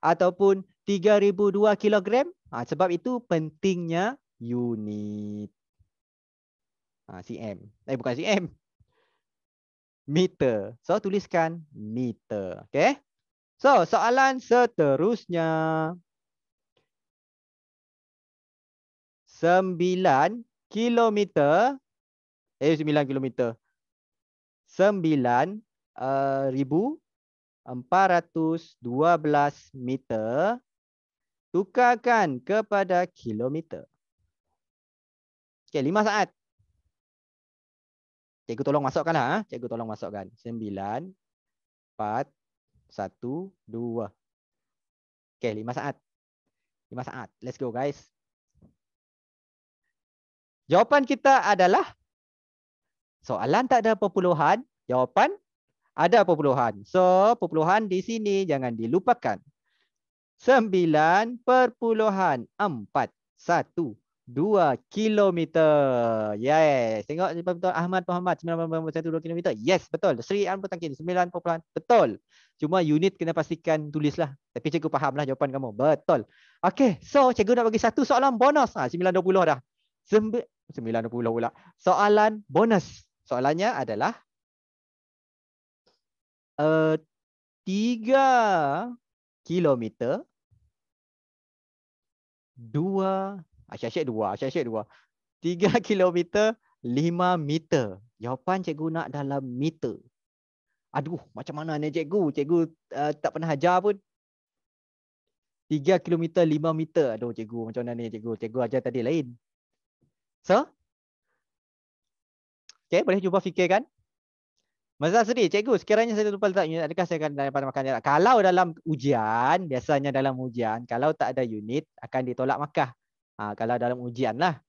ataupun 3,002 kilogram. Sebab itu pentingnya unit. cm. Bukan cm. Meter. So, tuliskan meter. Okay. So, soalan seterusnya. 9 kilometer. 9 kilometer. 9,412 meter. Tukarkan kepada kilometer. Okay, 5 saat. Cikgu tolong masukkanlah. Cikgu tolong masukkan. 9, 4, 1, 2. Okay, 5 saat. 5 saat. Let's go guys. Jawapan kita adalah soalan tak ada perpuluhan. Jawapan ada perpuluhan. So, perpuluhan di sini jangan dilupakan. 9,412 kilometer. Yes. Tengok betul Ahmad Muhammad 9,412 kilometer. Yes, betul. Sri Anpur Tangkin 9, betul. Cuma unit kena pastikan tulislah. Tapi cikgu fahamlah jawapan kamu. Betul. Okey, so cikgu nak bagi satu soalan bonus. 920 dah. 920 pula. Soalan bonus. Soalannya adalah 3 kilometer 2. Asyik-asyik 2. 3 kilometer 5 meter. Jawapan cikgu nak dalam meter. Aduh, macam mana ni cikgu? Cikgu tak pernah ajar pun. 3 kilometer 5 meter. Aduh cikgu, macam mana ni cikgu? Cikgu ajar tadi lain. So, okay, boleh cuba fikirkan. Mazhar sedih, cikgu, sekiranya saya lupa letak unit, adakah saya akan dapat makan jarak? Kalau dalam ujian, biasanya dalam ujian, kalau tak ada unit, akan ditolak markah. Kalau dalam ujian lah.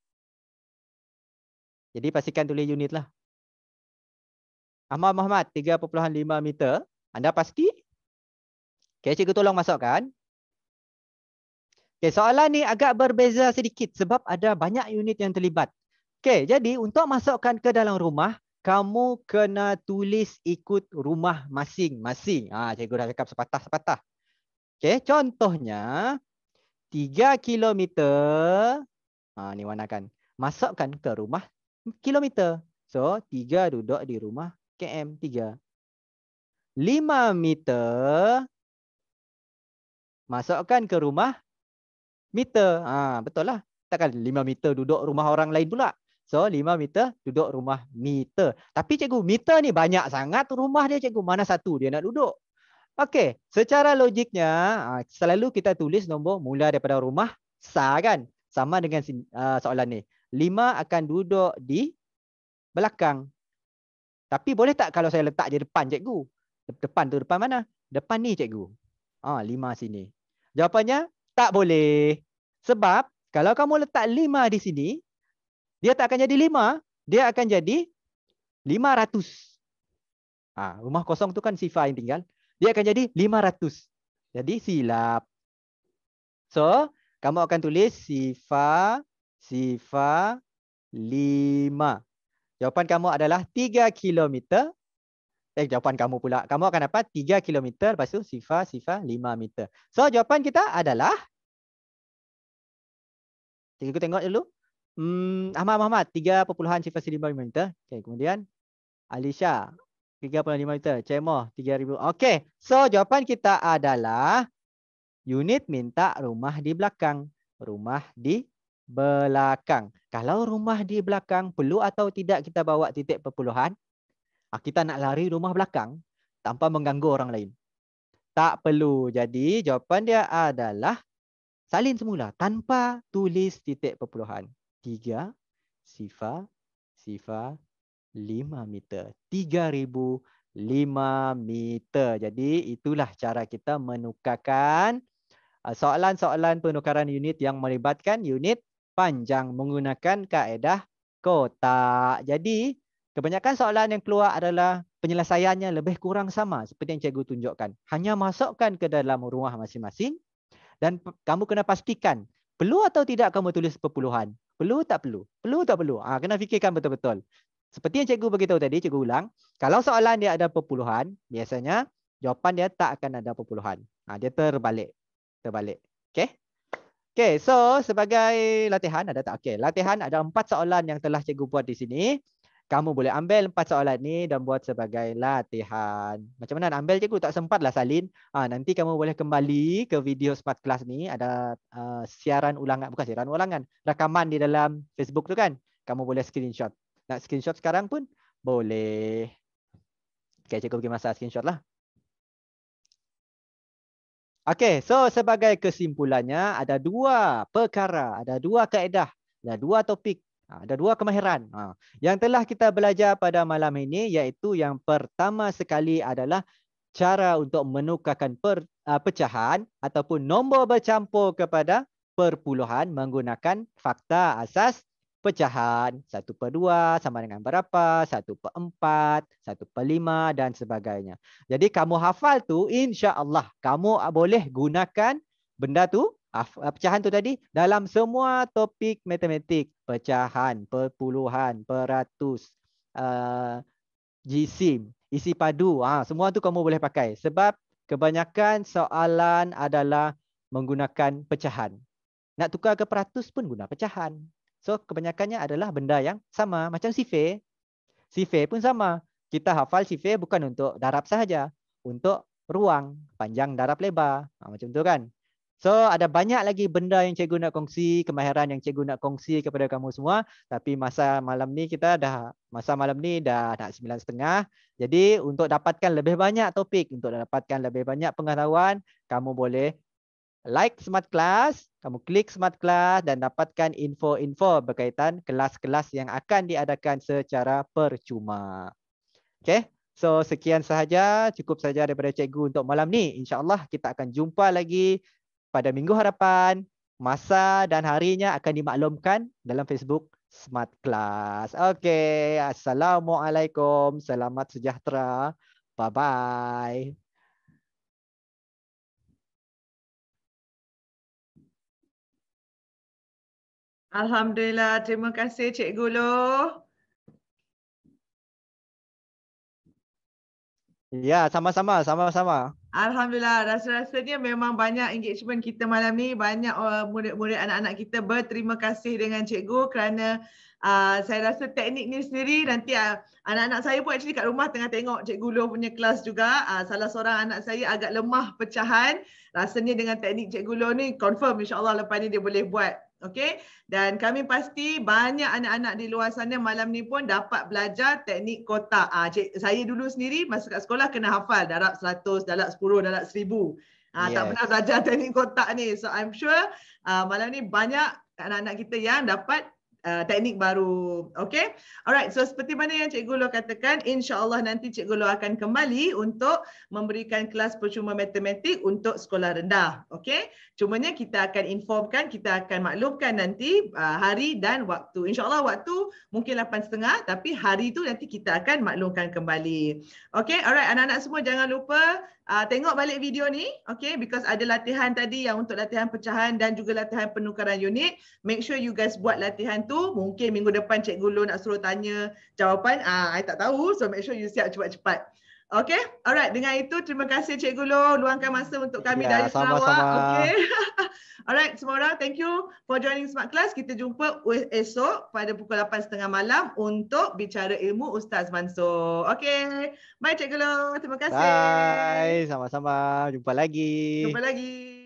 Jadi pastikan tulis unit lah. Ahmad Muhammad, 3,5 meter. Anda pasti? Okay, cikgu tolong masukkan. Okay, soalan ni agak berbeza sedikit sebab ada banyak unit yang terlibat. Okay, jadi untuk masukkan ke dalam rumah, kamu kena tulis ikut rumah masing-masing. Cikgu dah cakap sepatah-sepatah. Okay, contohnya 3 kilometer. Ni warnakan. Masukkan ke rumah kilometer. So, 3 duduk di rumah km 3. 5 meter masukkan ke rumah meter. Betul lah. Takkan 5 meter duduk rumah orang lain pula. So 5 meter duduk rumah meter. Tapi cikgu, meter ni banyak sangat rumah dia cikgu. Mana satu dia nak duduk? Okey, secara logiknya selalu kita tulis nombor mula daripada rumah sah kan? Sama dengan soalan ni. 5 akan duduk di belakang. Tapi boleh tak kalau saya letak di depan cikgu? Depan tu depan mana? Depan ni cikgu. 5 sini. Jawapannya tak boleh. Sebab kalau kamu letak 5 di sini, dia tak akan jadi 5, dia akan jadi 500. Rumah kosong tu kan sifar yang tinggal. Dia akan jadi 500. Jadi silap. So, kamu akan tulis sifar 5. Jawapan kamu adalah 3 km. Jawapan kamu pula. Kamu akan dapat 3 km, lepas tu sifar 5 meter. So, jawapan kita adalah, cikgu tengok dulu. Ahmad 3.05 meter. Okay, kemudian Alisha 3.5 meter. Cemoh 3,000. Okey. So jawapan kita adalah unit minta rumah di belakang. Rumah di belakang. Kalau rumah di belakang perlu atau tidak kita bawa titik perpuluhan? Kita nak lari rumah belakang tanpa mengganggu orang lain. Tak perlu. Jadi jawapan dia adalah salin semula tanpa tulis titik perpuluhan. 3 sifar 5 meter. 3,005 meter. Jadi itulah cara kita menukarkan soalan-soalan penukaran unit yang melibatkan unit panjang menggunakan kaedah kotak. Jadi kebanyakan soalan yang keluar adalah penyelesaiannya lebih kurang sama seperti yang cikgu tunjukkan. Hanya masukkan ke dalam rumah masing-masing dan kamu kena pastikan perlu atau tidak kamu tulis perpuluhan. Perlu tak perlu? Perlu tak perlu? Kena fikirkan betul-betul. Seperti yang cikgu beritahu tadi, cikgu ulang. Kalau soalan dia ada perpuluhan, biasanya jawapan dia tak akan ada perpuluhan. Dia terbalik. Okey? Okey, so sebagai latihan ada tak? Okey, latihan ada 4 soalan yang telah cikgu buat di sini. Kamu boleh ambil 4 soalan ni dan buat sebagai latihan. Macam mana nak ambil cikgu? Tak sempatlah salin. Nanti kamu boleh kembali ke video Smart Class ni. Ada siaran ulangan. Bukan siaran ulangan. Rakaman di dalam Facebook tu kan. Kamu boleh screenshot. Nak screenshot sekarang pun boleh. Okay, cikgu bagi masa screenshot lah. Okay, so sebagai kesimpulannya ada 2 perkara. Ada 2 kaedah. Ada 2 topik. Ada 2 kemahiran yang telah kita belajar pada malam ini, iaitu yang pertama sekali adalah cara untuk menukarkan pecahan ataupun nombor bercampur kepada perpuluhan menggunakan fakta asas pecahan. 1/2 sama dengan berapa, 1/4, 1/5 dan sebagainya. Jadi kamu hafal tu, insya-Allah kamu boleh gunakan benda tu, pecahan tu tadi dalam semua topik matematik, pecahan, perpuluhan, peratus, jisim, isi padu, semua tu kamu boleh pakai sebab kebanyakan soalan adalah menggunakan pecahan. Nak tukar ke peratus pun guna pecahan. So kebanyakannya adalah benda yang sama macam sifir. Sifir pun sama. Kita hafal sifir bukan untuk darab sahaja, untuk ruang, panjang, darab, lebar. Macam tu kan. So ada banyak lagi benda yang cikgu nak kongsi, kemahiran yang cikgu nak kongsi kepada kamu semua. Tapi masa malam ni dah nak 9:30. Jadi untuk dapatkan lebih banyak topik, untuk dapatkan lebih banyak pengetahuan, kamu boleh like Smart Class, kamu klik Smart Class dan dapatkan info-info berkaitan kelas-kelas yang akan diadakan secara percuma. Okay, so sekian sahaja, cukup saja daripada cikgu untuk malam ni. InsyaAllah kita akan jumpa lagi pada minggu hadapan. Masa dan harinya akan dimaklumkan dalam Facebook Smart Class. Okay, Assalamualaikum, selamat sejahtera. Bye-bye. Alhamdulillah, terima kasih Cikgu Loh. Ya, sama-sama. Alhamdulillah, rasa-rasanya memang banyak engagement kita malam ni. Banyak murid-murid anak-anak kita berterima kasih dengan cikgu kerana saya rasa teknik ni sendiri nanti anak-anak saya pun actually kat rumah tengah tengok Cikgu Loh punya kelas juga. Salah seorang anak saya agak lemah pecahan. Rasanya dengan teknik Cikgu Loh ni confirm insyaAllah lepas ni dia boleh buat. Okay, dan kami pasti banyak anak-anak di luar sana malam ni pun dapat belajar teknik kotak. Saya dulu sendiri masa kat sekolah kena hafal darab 100, darab 10, darab 1000. Tak pernah Yes. belajar teknik kotak ni. So I'm sure malam ni banyak anak-anak kita yang dapat teknik baru. Okay. Alright. So seperti mana yang Cikgu Loh katakan, insyaAllah nanti Cikgu Loh akan kembali untuk memberikan kelas percuma matematik untuk sekolah rendah. Okay. Cumanya kita akan informkan, kita akan maklumkan nanti hari dan waktu. InsyaAllah waktu mungkin 8.30 tapi hari tu nanti kita akan maklumkan kembali. Okay, alright anak-anak semua jangan lupa tengok balik video ni. Okay, because ada latihan tadi yang untuk latihan pecahan dan juga latihan penukaran unit. Make sure you guys buat latihan tu. Mungkin minggu depan Cikgu Loh nak suruh tanya jawapan. I tak tahu. So make sure you siap cepat-cepat. Okay, alright. Dengan itu, terima kasih Cikgu Loh luangkan masa untuk kami dari Sarawak. Sama-sama. Okay. Alright, semua orang, thank you for joining Smart Class. Kita jumpa esok pada pukul 8.30 malam untuk bicara ilmu Ustaz Mansur. Okay, bye Cikgu Loh. Terima kasih. Bye, sama-sama. Jumpa lagi. Jumpa lagi.